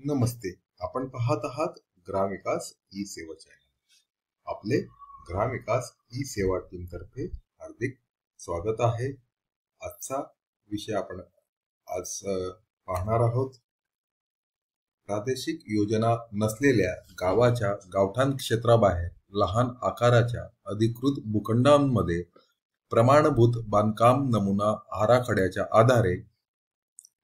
नमस्ते. आपण पाहत आहात ग्रामविकास ई सेवा चॅनल. आपले ग्रामविकास ई सेवा टीम तर्फे हार्दिक स्वागत आहे. आजचा विषय आपण आज पाहणार आहोत. प्रादेशिक योजना नसलेल्या गावाच्या गावठाण क्षेत्राबाहेर लहान आकाराच्या अधिकृत भूखंडांमध्ये प्रमाणभूत बांधकाम नमुना आराखड्याच्या आधारे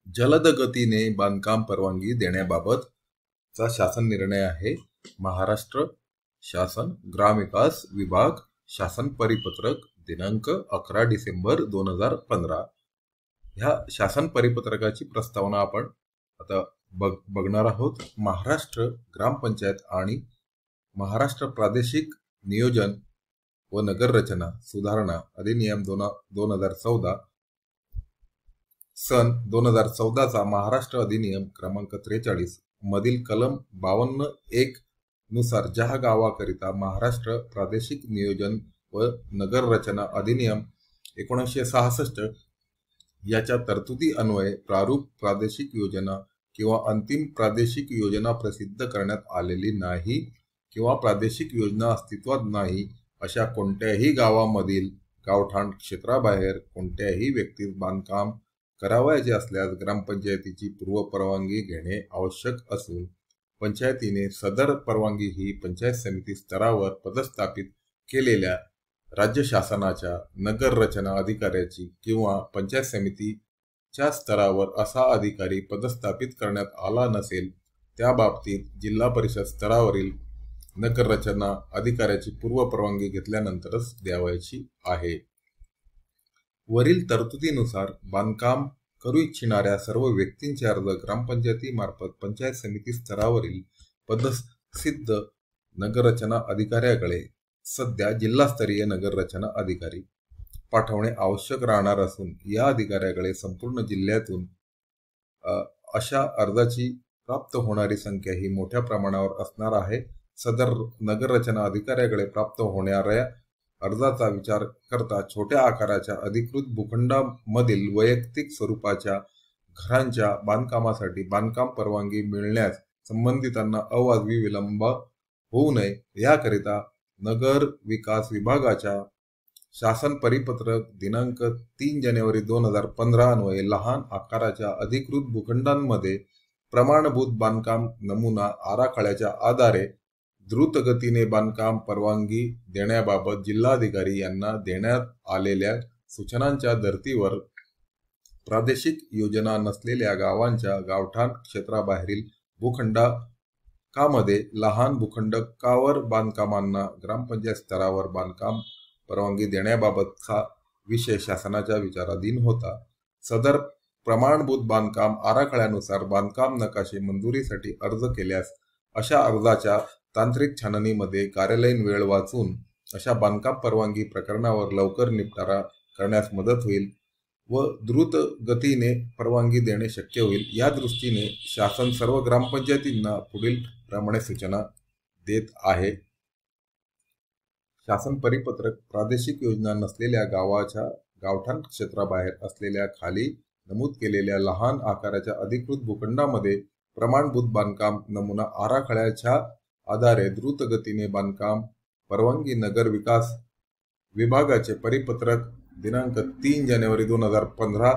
जलद गतीने बांधकाम परवानगी देण्याबाबतचा शासन निर्णय आहे. महाराष्ट्र शासन ग्रामविकास विभाग शासन परिपत्रक दिनांक 11 डिसेंबर 2015. ह्या शासन परिपत्रकाची प्रस्तावना आपण आता बघणार आहोत. महाराष्ट्र ग्रामपंचायत आणि महाराष्ट्र प्रादेशिक नियोजन व नगररचना सुधारणा अधिनियम 2014 सन 2014चा महाराष्ट्र अधिनियम क्रमांक 43 मधील कलम 52(1) नुसार ज्या गावाकरिता महाराष्ट्र प्रादेशिक नियोजन व नगररचना अधिनियम 1966 याच्या तरतुदी अन्वये प्रारूप प्रादेशिक योजना किंवा अंतिम प्रादेशिक योजना प्रसिद्ध करण्यात आलेली नाही किंवा प्रादेशिक योजना अस्तित्वात नाही अशा कोणत्याही गावामधील गावठाण क्षेत्राबाहेर कोणत्याही व्यक्तीस बांधकाम करावयाचे असल्यास ग्रामपंचायतीची पूर्वपरवानगी घेणे आवश्यक असून पंचायतीने सदर परवानगी ही पंचायत समिती स्तरावर पदस्थापित केलेल्या राज्य शासनाच्या नगररचना अधिकाऱ्याची किंवा पंचायत समितीच्या स्तरावर असा अधिकारी पदस्थापित करण्यात आला नसेल त्या बाबतीत जिल्हा परिषद स्तरावरील नगररचना अधिकाऱ्याची पूर्वपरवानगी घेतल्यानंतरच द्यावयाची आहे. वरील तरतुदीनुसार बांधकाम करू इच्छिणाऱ्या सर्व व्यक्तींचे अर्ज ग्रामपंचायतीमार्फत पंचायत समिती स्तरावरील पदसिद्ध नगररचना अधिकाऱ्याकडे सध्या जिल्हास्तरीय नगररचना अधिकारी पाठवणे आवश्यक राहणार असून या अधिकाऱ्याकडे संपूर्ण जिल्ह्यातून अशा अर्जाची प्राप्त होणारी संख्या ही मोठ्या प्रमाणावर असणार आहे. सदर नगररचना अधिकाऱ्याकडे प्राप्त होणाऱ्या अर्जाचा विचार करता छोट्या आकाराच्या अधिकृत भूखंडामधील वैयक्तिक स्वरूपाच्या घरांच्या बांधकामासाठी बांधकाम परवानगी मिळण्यास संबंधितांना अवाजवी विलंब होऊ नये याकरिता नगर विकास विभागाच्या शासन परिपत्रक दिनांक 3 जानेवारी 2015 अन्वये लहान आकाराच्या अधिकृत भूखंडांमध्ये प्रमाणभूत बांधकाम नमुना आराखड्याच्या आधारे द्रुत गतीने बांधकाम परवानगी देण्याबाबत जिल्हाधिकारी यांना देण्यात आलेल्या सूचनांच्या धर्तीवर प्रादेशिक योजना नसलेल्या गावांच्या गावठाण क्षेत्राबाहेरील भूखंडामध्ये लहान भूखंडकावर बांधकामांना ग्रामपंचायत स्तरावर बांधकाम परवानगी देण्याबाबतचा विषय शासनाच्या विचाराधीन होता. सदर प्रमाणभूत बांधकाम आराखड्यानुसार बांधकाम नकाशे मंजुरीसाठी अर्ज केल्यास अशा अर्जाच्या तांत्रिक छाननीमध्ये कार्यालयीन वेळ वाचून अशा बांधकाम परवानगी प्रकरणावर लवकर निपटारा करण्यास मदत होईल व द्रुत गतीने परवानगी देणे शक्य होईल. या दृष्टीने शासन सर्व ग्रामपंचायतींना पुढील प्रमाणे सूचना देत आहे. शासन परिपत्रक प्रादेशिक योजना नसलेल्या गावाच्या गावठाण क्षेत्राबाहेर असलेल्या खाली नमूद केलेल्या लहान आकाराच्या अधिकृत भूखंडामध्ये प्रमाणभूत बांधकाम नमुना आराखड्याच्या आधारे द्रुत गतीने बांधकाम परवानगी नगर विकास विभागाचे परिपत्रक दिनांक 3 जानेवारी 2015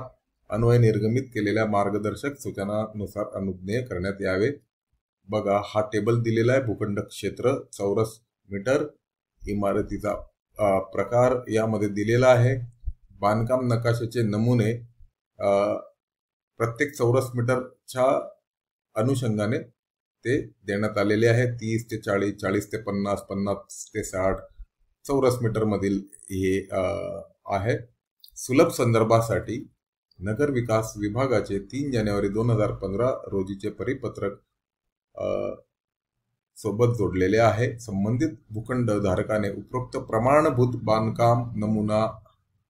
अन्वये निर्गमित केलेल्या मार्गदर्शक सूचनानुसार अनुज्ञेय करण्यात यावे. बघा, हा टेबल दिलेला आहे. भूखंड क्षेत्र चौरस मीटर, इमारतीचा प्रकार यामध्ये दिलेला आहे. बांधकाम नकाशाचे नमुने प्रत्येक चौरस मीटरच्या अनुषंगाने ते देण्यात आलेले आहे. 30 ते 40, 40 ते 50, 50 ते 60 चौरस मीटर मधील हे आहे. सुलभ संदर्भासाठी नगर विकास विभागाचे 3 जानेवारी 2015 रोजीचे परिपत्रक सोबत जोडलेले आहे. संबंधित भूखंड धारकाने उपरोक्त प्रमाणभूत बांधकाम नमुना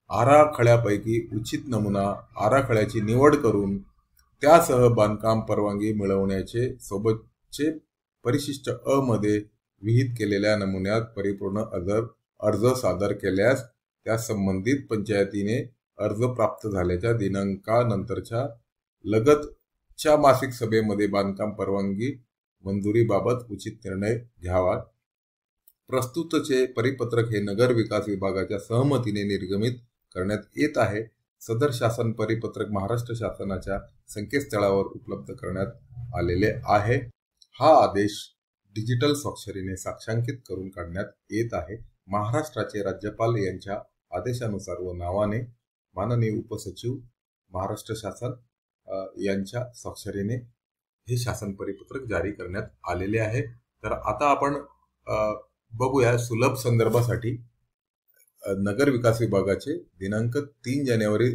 आराखड्यापैकी उचित नमुना आराखड्याची निवड करून त्यासह बांधकाम परवानगी मिळवण्याचे सोबतचे परिशिष्ट अ मध्ये विहित केलेल्या नमुन्यात परिपूर्ण अर्ज सादर केल्यास त्या संबंधित पंचायतीने अर्ज प्राप्त झाल्याच्या दिनांकानंतरच्या लगत च्या मासिक सभेमध्ये बांधकाम परवानगी मंजुरीबाबत उचित निर्णय घ्यावा। प्रस्तुतचे परिपत्रक हे नगर विकास विभागाच्या सहमतीने निर्गमित करण्यात येत आहे। सदर शासन परिपत्रक महाराष्ट्र शासनाच्या संकेतस्थळावर उपलब्ध करण्यात आलेले आहे। हा आदेश डिजिटल स्वाक्षरीने साक्षांकित करून काढण्यात येत आहे। महाराष्ट्राचे राज्यपाल यांच्या आदेशानुसार व नावाने माननीय उपसचिव महाराष्ट्र शासन यांच्या स्वाक्षरीने हे शासन परिपत्रक जारी करण्यात आलेले आहे। तर आता आपण बघूया सुलभ संदर्भासाठी नगर विकास विभागाचे दिनांक 3 जानेवारी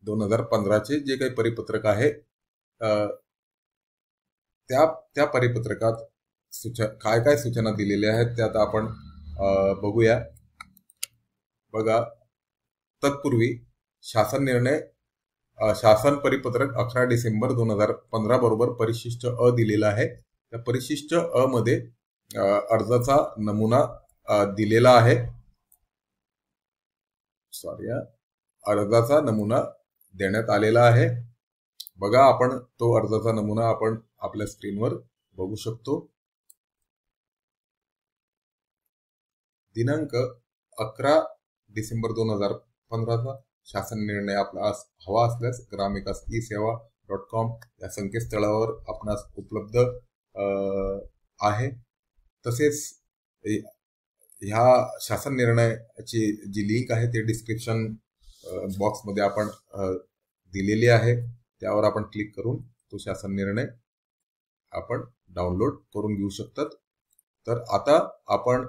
2015 चे जे काही परिपत्रक आहे त्या परिपत्रकात काय काय सूचना दिलेल्या आहेत त्यात आपण बघूया। बघा, तत्पूर्वी शासन परिपत्रक 11 डिसेंबर 2015 बरोबर परिशिष्ट अ दिलेला आहे। त्या परिशिष्ट अ मध्ये अर्जाचा नमुना दिलेला आहे। अर्जाचा नमुना देण्यात आलेला आहे। बघा, आपण तो अर्जाचा नमुना आपण आपल्या स्क्रीनवर बघू शकतो। दिनांक 11 डिसेंबर 2015 शासन निर्णय आपणास हवा असल्यास ग्रामविकास e-सेवा.com या संकेतस्थळावर आपणास उपलब्ध आहे। तसेच ह्या शासन निर्णयाची जी लिंक आहे ते डिस्क्रिप्शन बॉक्स मध्ये आपण दिलेली आहे। त्यावर आपण क्लिक करून तो शासन निर्णय आपण डाउनलोड करून घेऊ शकतात। तर आता आपण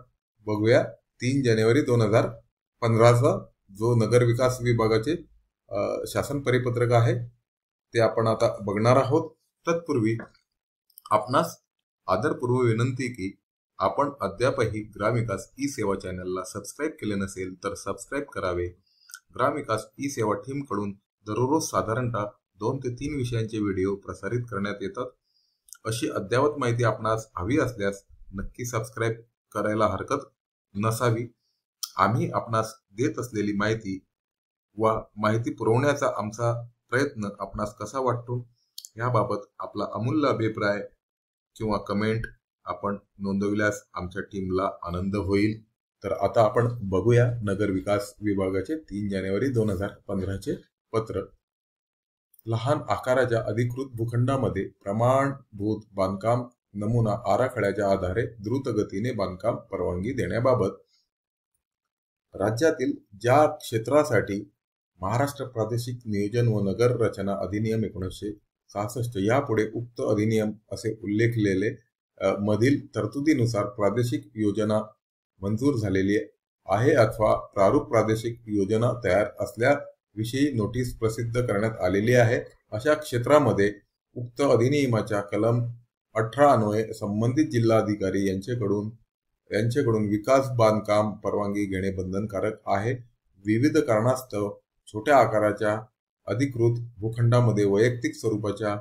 बघूया 3 जानेवारी 2015 चा जो नगर विकास विभागाचे शासन परिपत्रक आहे ते आपण आता बघणार आहोत। तत्पूर्वी आपणास आदरपूर्वक विनंती की आपण अद्यापही ग्रामविकास ई-सेवा चॅनलला सबस्क्राईब केले नसेल तर सबस्क्राईब करावे। ग्रामविकास ई-सेवा टीम कडून दररोज साधारणतः 2 ते 3 विषयांचे व्हिडिओ प्रसारित करण्यात येतात। अशी अद्ययावत माहिती आपणास हवी असल्यास नक्की सबस्क्राईब करायला हरकत नसावी। आम्ही आपणास देत असलेली माहिती व माहिती पुरवण्याचा आमचा प्रयत्न आपणास कसा वाटतो याबाबत आपला अमूल्य अभिप्राय किंवा कमेंट आपण नोंदविल्यास आमच्या टीमला आनंद होईल। तर आता आपण बघूया नगर विकास विभागाचे 3 जानेवारी 2015 चे पत्र। लहान आकाराच्या अधिकृत भूखंडामध्ये प्रमाणभूत बांधकाम नमुना आराखड्याच्या आधारे द्रुत गतीने बांधकाम परवानगी देण्याबाबत राज्यातील ज्या क्षेत्रासाठी महाराष्ट्र प्रादेशिक नियोजन व नगर रचना अधिनियम 1966 यापुढे उक्त अधिनियम असे उल्लेखलेले मधील तरतुदीनुसार प्रादेशिक योजना मंजूर झालेली आहे अथवा प्रारूप प्रादेशिक योजना तयार असल्याविषयी नोटीस प्रसिद्ध करण्यात आलेली आहे अशा क्षेत्रामध्ये उक्त अधिनियमाच्या कलम 18 अन्वये संबंधित जिल्हाधिकारी यांच्याकडून विकास बांधकाम परवानगी घेणे बंधनकारक आहे। विविध कारणास्तव छोट्या आकाराच्या अधिकृत भूखंडामध्ये वैयक्तिक स्वरूपाच्या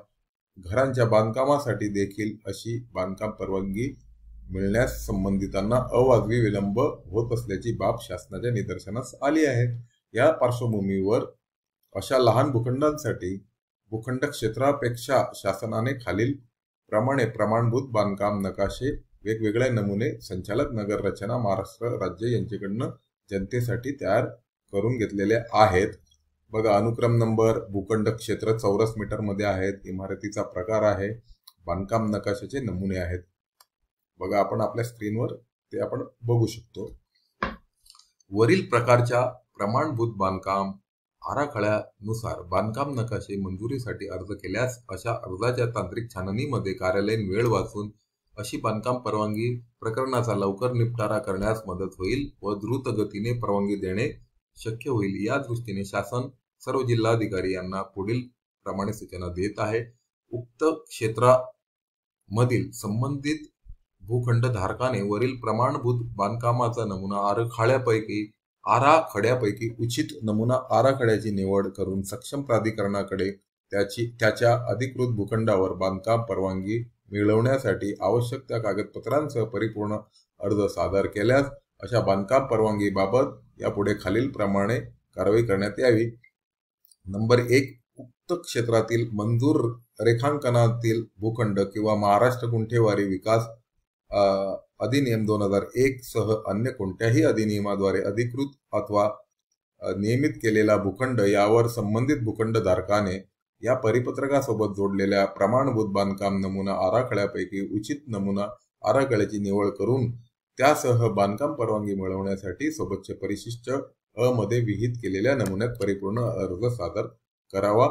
घरांच्या बांधकामासाठी देखील अशी बांधकाम परवानगी मिळण्यास संबंधितांना अवाजवी विलंब होत असल्याची बाब शासनाच्या निदर्शनास आली आहे। या पार्श्वभूमीवर अशा लहान भूखंडांसाठी भूखंड क्षेत्रापेक्षा शासनाने खालील प्रमाणे प्रमाणभूत बांधकाम नकाशे वेगवेगळे नमुने संचालक नगर रचना महाराष्ट्र राज्य यांच्याकडून जनतेसाठी तयार करून घेतलेले आहेत। बघा, अनुक्रम नंबर, भूखंड क्षेत्र चौरस मीटर मध्ये आहेत, इमारतीचा प्रकार आहे, बांधकाम नकाशाचे नमुने आहेत। बघा, आपण आपल्या स्क्रीनवर ते आपण बघू शकतो। वरील प्रकारच्या प्रमाणभूत बांधकाम आराखड्यानुसार बांधकाम नकाशे मंजुरीसाठी अर्ज केल्यास अशा अर्जाच्या तांत्रिक छाननीमध्ये कार्यालयीन वेळ वाचून अशी बांधकाम परवानगी प्रकरणाचा लवकर निपटारा करण्यास मदत होईल व द्रुत गतीने परवानगी देणे शक्य होईल। या दृष्टीने शासन सर्व जिल्हाधिकारी यांना पुढील प्रमाणे सूचना देत आहे। उक्त क्षेत्रामधील संबंधित भूखंड धारकाने वरील प्रमाणभूत बांधकामाचा नमुना आराखड्यापैकी उचित नमुना आराखड्याची निवड करून सक्षम प्राधिकरणाकडे त्याच्या अधिकृत भूखंडावर बांधकाम परवानगी मिळवण्यासाठी आवश्यक त्या कागदपत्रांसह परिपूर्ण अर्ज सादर केल्यास अशा बांधकाम परवानगी बाबत यापुढे खालील प्रमाणे कारवाई करण्यात यावी। नंबर 1, उक्त क्षेत्रातील मंजूर रेखांकनातील भूखंड किंवा महाराष्ट्र गुंठेवारी विकास अधिनियम 2001 सह अन्य कोणत्याही अधिनियमाद्वारे अधिकृत अथवा नियमित केलेला भूखंड यावर संबंधित भूखंडधारकाने या परिपत्रकासोबत जोडलेल्या प्रमाणभूत बांधकाम नमुना आराखड्यापैकी उचित नमुना आराखड्याची निवड करून त्यासह बांधकाम परवानगी मिळवण्यासाठी सोबतचे परिशिष्ट अ मध्ये विहित केलेल्या नमुन्यात परिपूर्ण अर्ज सादर करावा।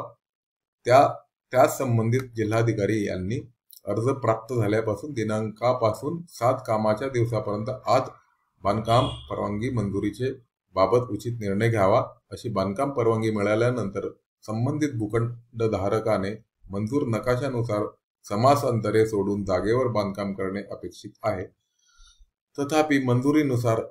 त्यास संबंधित जिल्हाधिकारी यांनी अर्ज प्राप्त झाल्यापासून दिनांकापासून 7 कामाच्या दिवसापर्यंत आत बांधकाम परवानगी मंजुरीचे बाबत उचित निर्णय घ्यावा। अशी बांधकाम परवानगी मिळाल्यानंतर संबंधित भूखंडधारकाने मंजूर नकाशानुसार समास अंतरे सोडून जागेवर बांधकाम करणे अपेक्षित आहे। तथापि मंजुरीनुसार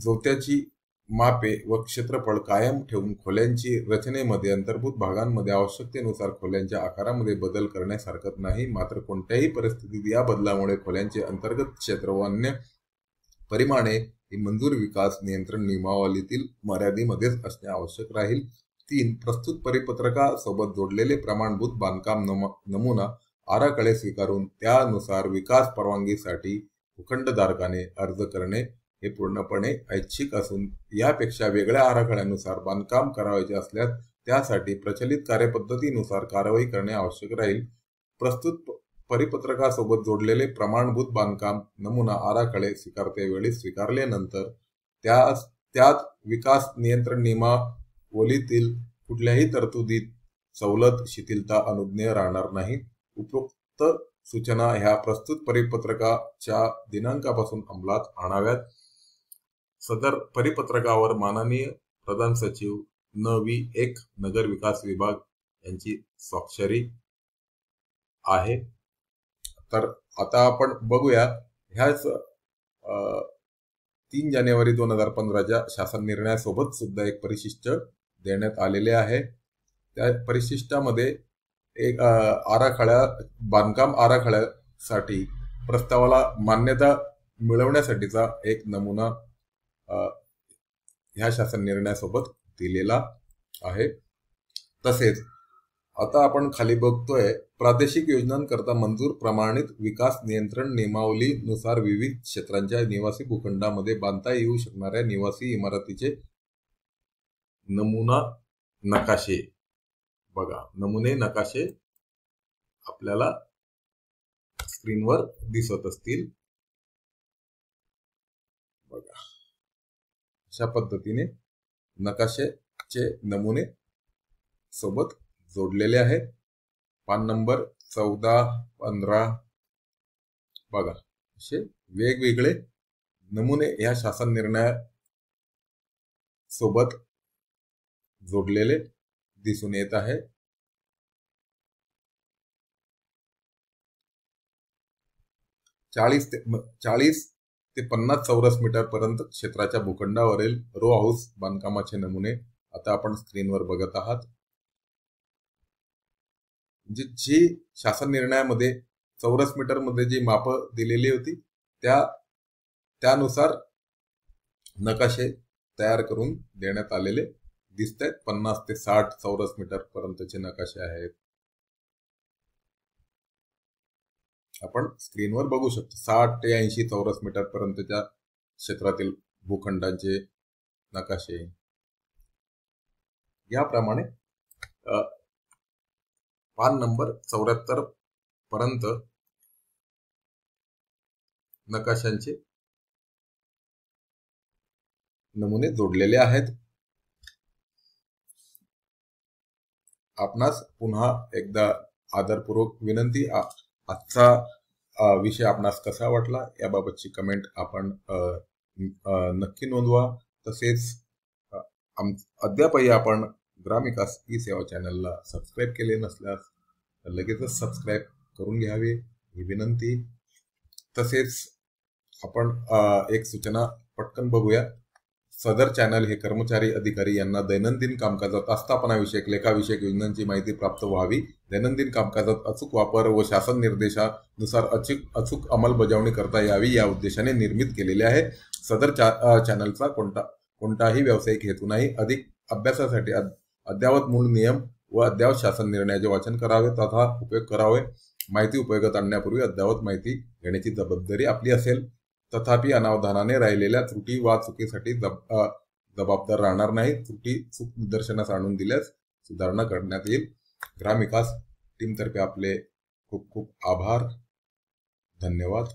जोत्याची मापे व क्षेत्रफळ कायम ठेवून खोल्यांची रचनेमध्ये अंतर्भूत भागांमध्ये आवश्यकतेनुसार खोल्यांच्या आकारामध्ये बदल करण्यास हरकत नाही। मात्र कोणत्याही परिस्थितीत या बदलामुळे खोल्यांचे अंतर्गत क्षेत्र व अन्य परिमाणे ही मंजूर विकास नियंत्रण नियमावलीतील मर्यादेमध्येच असणे आवश्यक राहील। 3. प्रस्तुत परिपत्रकासोबत जोडलेले प्रमाणभूत बांधकाम नमुना आराखडे स्वीकारून त्यानुसार विकास परवानगीसाठी भूखंडधारकाने अर्ज करणे हे पूर्णपणे ऐच्छिक असून यापेक्षा वेगळ्या आराखड्यानुसार बांधकाम करावयाचे असल्यास त्यासाठी प्रचलित कार्यपद्धतीनुसार कारवाई करणे आवश्यक राहील। प्रस्तुत परिपत्रकासोबत जोडलेले प्रमाणभूत बांधकाम नमुना आराखडे स्वीकारतेवेळी स्वीकारल्यानंतर त्यात विकास नियंत्रण नियमावलीतील कुठल्याही तरतुदीत सवलत शिथिलता अनुज्ञेय राहणार नाही। उपरोक्त सूचना ह्या प्रस्तुत परिपत्रकाच्या दिनांकापासून अंमलात आणाव्यात। सदर परिपत्रकावर माननीय प्रधान सचिव न.वी.1 नगर विकास विभाग यांची स्वाक्षरी आहे। तर आता आपण बघूया ह्याच 3 जानेवारी 2015च्या शासन निर्णयासोबत सुद्धा एक परिशिष्ट देण्यात आलेले आहे। त्या परिशिष्टामध्ये एक बांधकाम आराखड्यासाठी प्रस्तावाला मान्यता मिळवण्यासाठीचा एक नमुना ह्या शासन निर्णयासोबत दिलेला आहे। तसेच आता आपण खाली बघतोय प्रादेशिक योजनांकरता मंजूर प्रमाणित विकास नियंत्रण नियमावलीनुसार विविध क्षेत्रांच्या निवासी भूखंडामध्ये बांधता येऊ शकणाऱ्या निवासी इमारतीचे नमुना नकाशे बघा। नमुने नकाशे आपल्याला स्क्रीनवर दिसत असतील बघा। अशा पद्धतीने नकाशेचे नमुने सोबत जोडलेले आहेत। पान नंबर 14, 15 बघा। असे वेगवेगळे नमुने या शासन निर्णया सोबत जोडलेले दिसून येत आहे। 40 ते 50 चौरस मीटर पर्यंत क्षेत्राच्या भूखंडावरील रो हाऊस बांधकामाचे नमुने आता आपण स्क्रीनवर बघत आहात। जी शासन निर्णयामध्ये चौरस मीटर मध्ये जी माप दिलेली होती त्यानुसार नकाशे तयार करून देण्यात आलेले दिसत आहेत। 50 ते 60 चौरस मीटर पर्यंतचे नकाशे आहेत। आपण स्क्रीनवर बघू शकतो 60 ते 80 चौरस मीटर पर्यंतच्या क्षेत्रातील भूखंडांचे नकाशे याप्रमाणे पान नंबर 74 पर्यंत नकाशांचे नमुने जोडलेले आहेत। आपणास पुन्हा एकदा आदरपूर्वक विनंती, आजचा विषय आपणास कसा वाटला याबाबतची कमेंट आपण नक्की नोंदवा। तसेच अद्यापही आपण ग्रामविकास ई सेवा चॅनलला सबस्क्राईब केले नसल्यास लगेचच सबस्क्राईब करून घ्यावे ही विनंती। तसेच आपण एक सूचना पटकन बघूया। सदर चॅनल हे कर्मचारी अधिकारी यांना दैनंदिन कामकाजात आस्थापनाविषयक लेखाविषयक योजनांची माहिती प्राप्त व्हावी, दैनंदिन कामकाजात अचूक वापर व शासन निर्देशानुसार अचूक अंमलबजावणी करता यावी या उद्देशाने निर्मित केलेले आहे। सदर चॅनलचा कोणताही व्यावसायिक हेतू नाही। अधिक अभ्यासासाठी अद्ययावत मूळ नियम व अद्ययावत शासन निर्णयाचे वाचन करावे तथा उपयोग करावे. माहिती उपयोगात आणण्यापूर्वी अद्ययावत माहिती घेण्याची जबाबदारी आपली असेल. तथापि अनावधानाने राहिलेल्या त्रुटी वा चुकीसाठी जबाबदार राहणार नाही. चूक निदर्शनास आणून दिल्यास सुधारणा करण्यात येईल. ग्रामविकास टीमतर्फे आपले खूप खूप आभार. धन्यवाद.